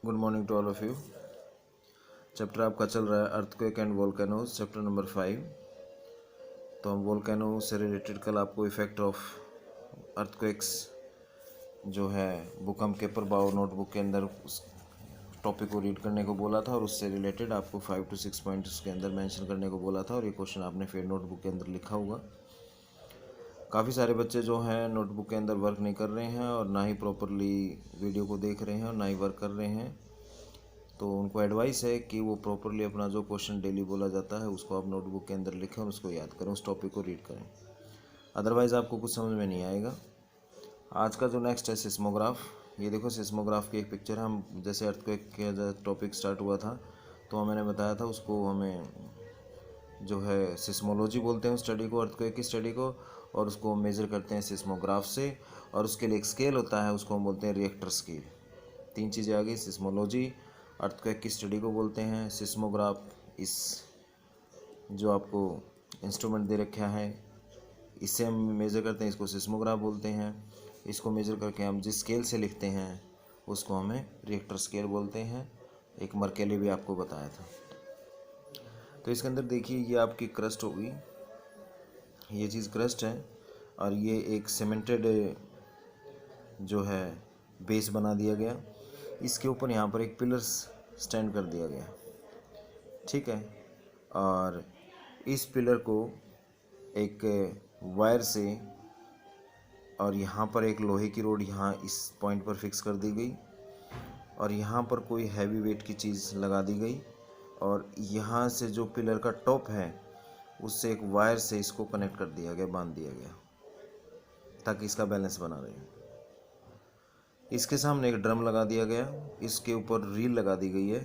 Good morning to all of you. Chapter आपका चल रहा है earthquake and volcanoes, chapter number 5। तो हम वोल्केनो से रिलेटेड कल आपको इफेक्ट ऑफ अर्थक्वेक्स जो है भूकंप के प्रभाव नोटबुक के अंदर उस टॉपिक को रीड करने को बोला था और उससे रिलेटेड आपको 5 to 6 पॉइंट उसके अंदर मेंशन करने को बोला था और ये क्वेश्चन आपने फिर नोटबुक के अंदर लिखा होगा। काफ़ी सारे बच्चे जो हैं नोटबुक के अंदर वर्क नहीं कर रहे हैं और ना ही प्रॉपरली वीडियो को देख रहे हैं और ना ही वर्क कर रहे हैं। तो उनको एडवाइस है कि वो प्रॉपरली अपना जो क्वेश्चन डेली बोला जाता है उसको आप नोटबुक के अंदर लिखें और उसको याद करें, उस टॉपिक को रीड करें, अदरवाइज़ आपको कुछ समझ में नहीं आएगा। आज का जो नेक्स्ट है सिस्मोग्राफ। ये देखो सिस्मोग्राफ की एक पिक्चर है। हम जैसे अर्थक्वेक का जब टॉपिक स्टार्ट हुआ था तो मैंने बताया था उसको हमें जो है सिस्मोलॉजी बोलते हैं उस स्टडी को, अर्थक्वेक की स्टडी को, और उसको मेज़र करते हैं सिस्मोग्राफ से। और उसके लिए एक स्केल होता है, उसको हम बोलते हैं रिएक्टर स्केल। तीन चीज़ें आ गई, सिस्मोलॉजी, अर्थक्वेक की स्टडी को बोलते हैं, सिस्मोग्राफ इस जो आपको इंस्ट्रूमेंट दे रखा है इससे हम मेज़र करते हैं, इसको सिस्मोग्राफ बोलते हैं। इसको मेज़र करके हम जिस स्केल से लिखते हैं उसको हमें रिएक्टर स्केल बोलते हैं। एक मर्केली भी आपको बताया था। तो इसके अंदर देखिए ये आपकी क्रस्ट होगी, ये चीज़ क्रस्ट है और ये एक सीमेंटेड जो है बेस बना दिया गया। इसके ऊपर यहाँ पर एक पिलर्स स्टैंड कर दिया गया, ठीक है। और इस पिलर को एक वायर से और यहाँ पर एक लोहे की रोड यहाँ इस पॉइंट पर फिक्स कर दी गई और यहाँ पर कोई हैवी वेट की चीज़ लगा दी गई और यहाँ से जो पिलर का टॉप है उससे एक वायर से इसको कनेक्ट कर दिया गया, बांध दिया गया ताकि इसका बैलेंस बना रहे। इसके सामने एक ड्रम लगा दिया गया, इसके ऊपर रील लगा दी गई है।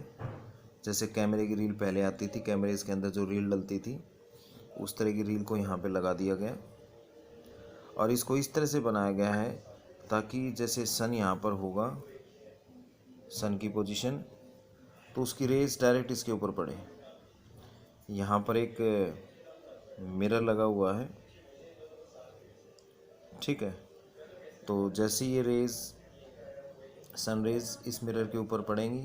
जैसे कैमरे की रील पहले आती थी, कैमरे इसके अंदर जो रील डलती थी उस तरह की रील को यहाँ पे लगा दिया गया और इसको इस तरह से बनाया गया है ताकि जैसे सन यहाँ पर होगा, सन की पोजीशन, तो उसकी रेज डायरेक्ट इसके ऊपर पड़े। यहाँ पर एक मिरर लगा हुआ है, ठीक है। तो जैसे ये रेज सन रेज इस मिरर के ऊपर पड़ेंगी,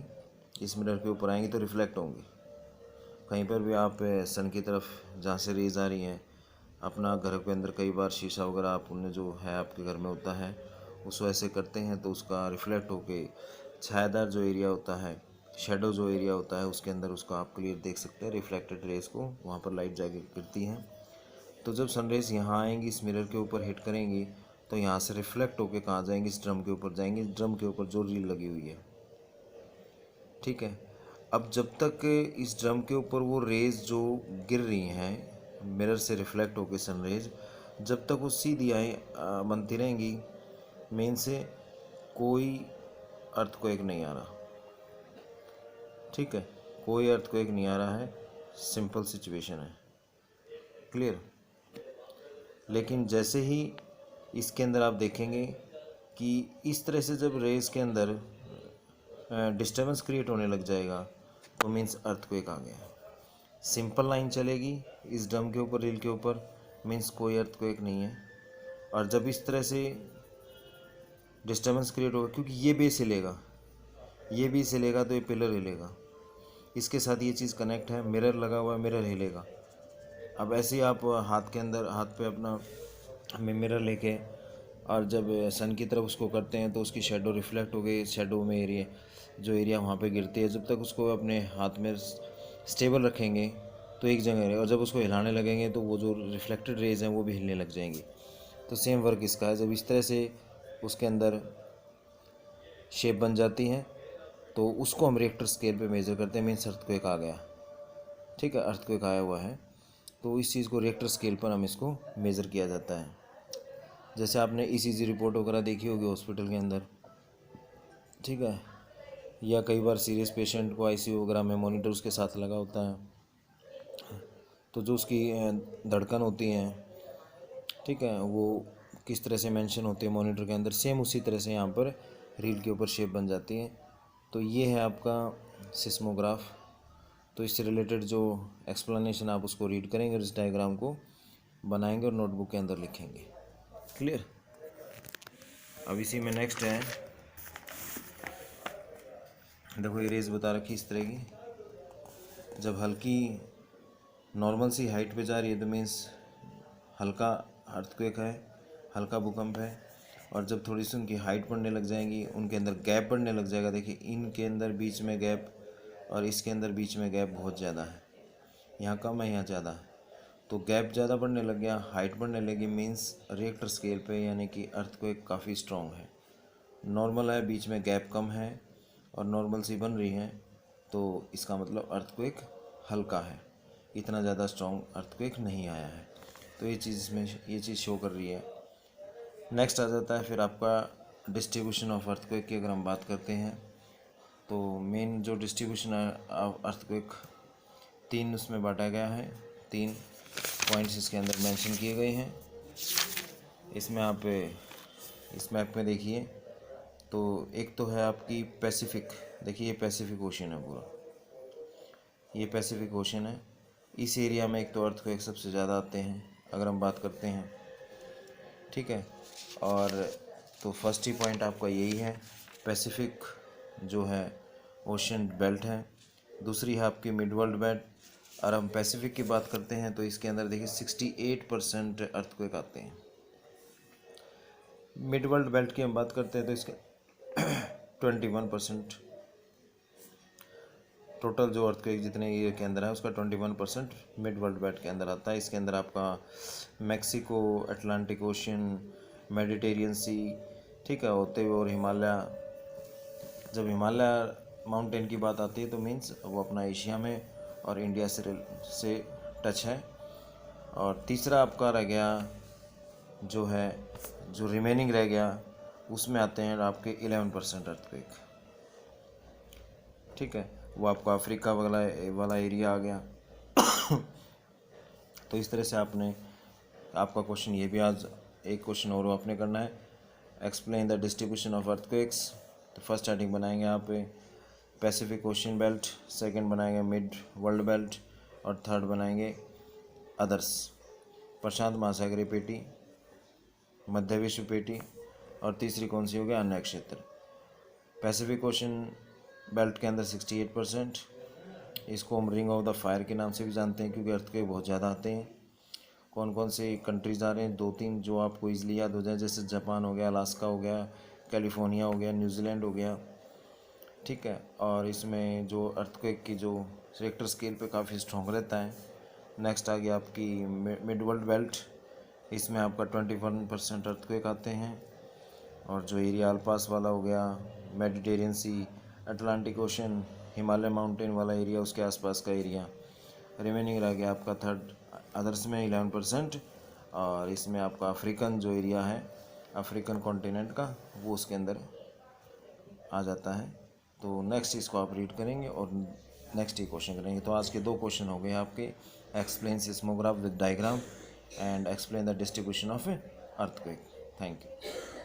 इस मिरर के ऊपर आएंगी तो रिफ्लेक्ट होंगी। कहीं पर भी आप सन की तरफ जहाँ से रेज आ रही हैं, अपना घर के अंदर कई बार शीशा वगैरह आपने जो है आपके घर में होता है उसको ऐसे करते हैं तो उसका रिफ्लेक्ट होके छायादार जो एरिया होता है, शेडो जो एरिया होता है उसके अंदर उसको आप क्लियर देख सकते हैं। रिफ्लेक्टेड रेज को वहाँ पर लाइट जाके गिरती हैं, तो जब सनरेज यहाँ आएंगी इस मिरर के ऊपर हिट करेंगी तो यहाँ से रिफ्लेक्ट होके कहाँ जाएंगी, इस ड्रम के ऊपर जाएंगी, ड्रम के ऊपर जो रील लगी हुई है, ठीक है। अब जब तक इस ड्रम के ऊपर वो रेज जो गिर रही हैं मिरर से रिफ्लेक्ट होकर सनरेज, जब तक वो सीधी आए बनती रहेंगी, मेन से कोई अर्थक्वेक नहीं आ रहा, ठीक है। कोई अर्थक्वेक नहीं आ रहा है, सिंपल सिचुएशन है, क्लियर। लेकिन जैसे ही इसके अंदर आप देखेंगे कि इस तरह से जब रेस के अंदर डिस्टर्बेंस क्रिएट होने लग जाएगा तो मीन्स अर्थक्वेक आ गया। सिंपल लाइन चलेगी इस ड्रम के ऊपर, रील के ऊपर, मीन्स कोई अर्थक्वेक नहीं है। और जब इस तरह से डिस्टर्बेंस क्रिएट होगा, क्योंकि ये बेस हिलेगा, ये भी हिलेगा तो ये पिलर हिलेगा, इसके साथ ये चीज़ कनेक्ट है, मिरर लगा हुआ है, मिरर हिलेगा। अब ऐसे ही आप हाथ के अंदर, हाथ पे अपना मिरर लेके और जब सन की तरफ उसको करते हैं तो उसकी शेडो रिफ्लेक्ट हो गई, शेडो में एरिया जो एरिया वहाँ पे गिरती है, जब तक उसको अपने हाथ में स्टेबल रखेंगे तो एक जगह रहेगा और जब उसको हिलाने लगेंगे तो वो जो रिफ्लेक्टेड रेज हैं वो भी हिलने लग जाएंगी। तो सेम वर्क इसका है, जब इस तरह से उसके अंदर शेप बन जाती है तो उसको हम रिएक्टर स्केल पे मेज़र करते हैं, मीन्स अर्थक्वेक आ गया, ठीक है, अर्थक्वेक आया हुआ है। तो इस चीज़ को रिएक्टर स्केल पर हम इसको मेज़र किया जाता है। जैसे आपने ईसीजी रिपोर्ट वगैरह देखी होगी हॉस्पिटल के अंदर, ठीक है, या कई बार सीरियस पेशेंट को आईसीयू वगैरह में मॉनिटर उसके साथ लगा होता है, तो जो उसकी धड़कन होती है, ठीक है, वो किस तरह से मेंशन होती है मॉनिटर के अंदर, सेम उसी तरह से यहाँ पर रील के ऊपर शेप बन जाती है। तो ये है आपका सिस्मोग्राफ। तो इससे रिलेटेड जो एक्सप्लेनेशन आप उसको रीड करेंगे और इस डायग्राम को बनाएंगे और नोटबुक के अंदर लिखेंगे, क्लियर। अब इसी में नेक्स्ट है देखो ये रेस बता रखी इस तरह की, जब हल्की नॉर्मल सी हाइट पे जा रही है तो मीन्स हल्का अर्थक्वेक है, हल्का भूकंप है। और जब थोड़ी सी उनकी हाइट बढ़ने लग जाएंगी, उनके अंदर गैप बढ़ने लग जाएगा, देखिए इनके अंदर बीच में गैप और इसके अंदर बीच में गैप बहुत ज़्यादा है, यहाँ कम है यहाँ ज़्यादा है, तो गैप ज़्यादा बढ़ने लग गया, हाइट बढ़ने लगी, मीन्स रिएक्टर स्केल पे यानी कि अर्थक्वेक काफ़ी स्ट्रॉन्ग है। नॉर्मल है, बीच में गैप कम है और नॉर्मल सी बन रही है, तो इसका मतलब अर्थक्वेक हल्का है, इतना ज़्यादा स्ट्रॉन्ग अर्थक्वेक नहीं आया है। तो ये चीज़ इसमें ये चीज़ शो कर रही है। नेक्स्ट आ जाता है फिर आपका डिस्ट्रीब्यूशन ऑफ अर्थक्वेक की। अगर हम बात करते हैं तो मेन जो डिस्ट्रीब्यूशन है अर्थक्वेक, 3 उसमें बांटा गया है, 3 पॉइंट्स इसके अंदर मेंशन किए गए हैं। इसमें आप इस मैप में देखिए तो एक तो है आपकी पैसिफिक, देखिए ये पैसिफिक ओशन है पूरा, ये पैसिफिक ओशन है। इस एरिया में एक तो अर्थक्वेक सबसे ज़्यादा आते हैं अगर हम बात करते हैं, ठीक है। और तो फर्स्ट ही पॉइंट आपका यही है, पैसिफिक जो है ओशन बेल्ट है। दूसरी है आपकी मिड वर्ल्ड बेल्ट। और हम पैसिफिक की बात करते हैं तो इसके अंदर देखिए 68% अर्थक्वेक आते हैं। मिड वर्ल्ड बेल्ट की हम बात करते हैं तो इसके 21%, टोटल जो अर्थक्वेक जितने ये के अंदर है उसका 21% मिड वर्ल्ड बेल्ट के अंदर आता है। इसके अंदर आपका मैक्सिको, अटलांटिक ओशन, मेडिटेरियन सी, ठीक है, होते हुए और हिमालय। जब हिमालय माउंटेन की बात आती है तो मीन्स वो अपना एशिया में और इंडिया से टच है। और तीसरा आपका रह गया जो है, जो रिमेनिंग रह गया उसमें आते हैं आपके 11% अर्थक्वेक, ठीक है, वो आपका अफ्रीका वाला एरिया आ गया। तो इस तरह से आपका क्वेश्चन ये भी आज एक क्वेश्चन और आपने करना है, explain the distribution of earthquakes. तो फर्स्ट स्टार्टिंग बनाएंगे आप पैसिफिक ओशन बेल्ट, सेकंड बनाएंगे मिड वर्ल्ड बेल्ट और थर्ड बनाएंगे अदर्स, प्रशांत महासागरीय पेटी, मध्य विश्व पेटी और तीसरी कौन सी हो गया, अन्य क्षेत्र। पैसिफिक ओशन बेल्ट के अंदर 68%, इसको हम रिंग ऑफ द फायर के नाम से भी जानते हैं क्योंकि अर्थक्वेक बहुत ज़्यादा आते हैं। कौन कौन से कंट्रीज़ आ रहे हैं, 2-3 जो आपको ईजिली याद हो जाए, जैसे जापान हो गया, अलास्का हो गया, कैलिफोर्निया हो गया, न्यूजीलैंड हो गया, ठीक है। और इसमें जो अर्थक्वेक की जो रिएक्टर स्केल पे काफ़ी स्ट्रॉन्ग रहता है। नेक्स्ट आ गया आपकी मिड वर्ल्ड बेल्ट, इसमें आपका 21% अर्थक्वेक आते हैं। और जो एरिया आलपास वाला हो गया, मेडिटेरियन सी, अटलांटिक ओशन, हिमालय माउंटेन वाला एरिया, उसके आसपास का एरिया। रिमेनिंग रह गया आपका थर्ड अदर्स में 11%। और इसमें आपका अफ्रीकन जो एरिया है, अफ्रीकन कॉन्टिनेंट का, वो उसके अंदर आ जाता है। तो नेक्स्ट इसको आप रीड करेंगे और नेक्स्ट ही क्वेश्चन करेंगे। तो आज के 2 क्वेश्चन हो गए आपके, explain seismograph with diagram and explain the distribution of earthquake. Thank you.